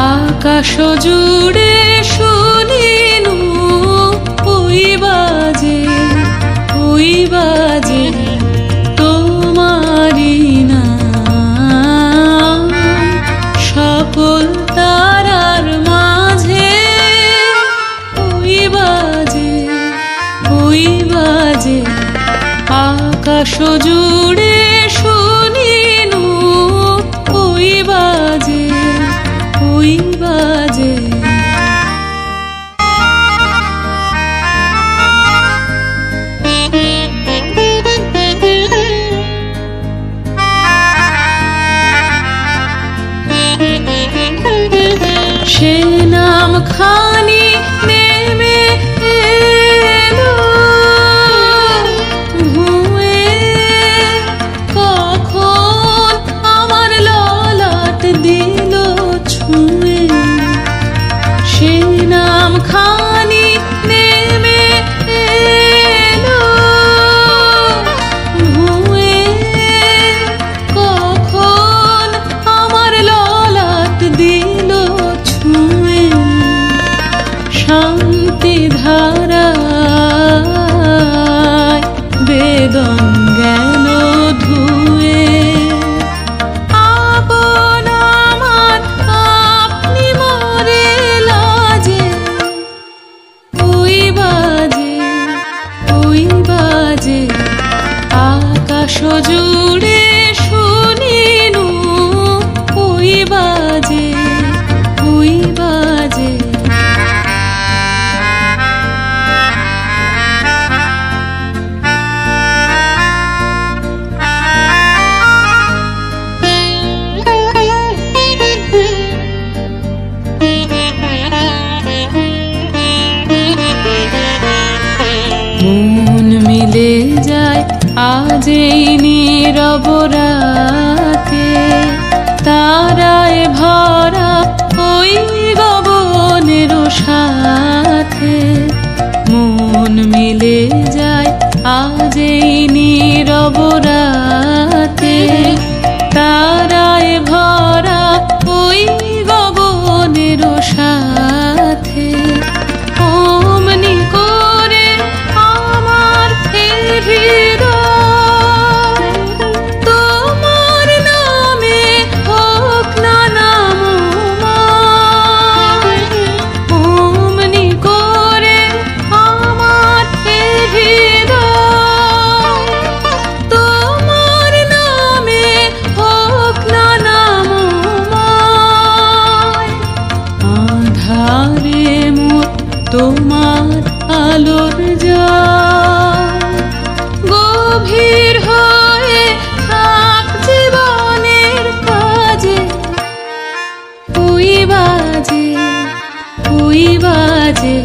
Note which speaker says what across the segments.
Speaker 1: আকাশ জুড়ে শুনিনু ওই বাজে তোমারি নাম। সকল তারার মাঝে ওই বাজে আকাশ জুড়ে শুনিনু ওই বাজে। সে নাম খানি নেমে এলো ভুঁয়ে, কখন আমার ললাট দিল ছুঁয়ে। সে নাম খানি নেমে এলো ভুঁয়ে, কখন আমার ললাট দিল ছুঁয়ে। শান্তি ধারায় বেদন গেল ধুয়ে। আপন আমার আপনি মরে লাজে ওই বাজে আকাশ জুড়ে শুনিনু ওই বাজে। মন মিলে যায় আজ এই নীরব রাতে, তারায় ভরা ওই গগনের সাথে। মন মিলে যায় আজ এই নীরব রাতে, তারায় ভরা ওই গগনের সাথে। অমনি করে আমার হৃদয় তোমার নামে হোক না নামময়। অমনি করে আমার হৃদয় তোমার নামে হোক না নামময়। আধারে মোর তোমার আলোর যায়, গভীর হয়ে থাক জীবনের কাজে। ওই বাজে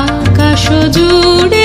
Speaker 1: আকাশ জুড়ে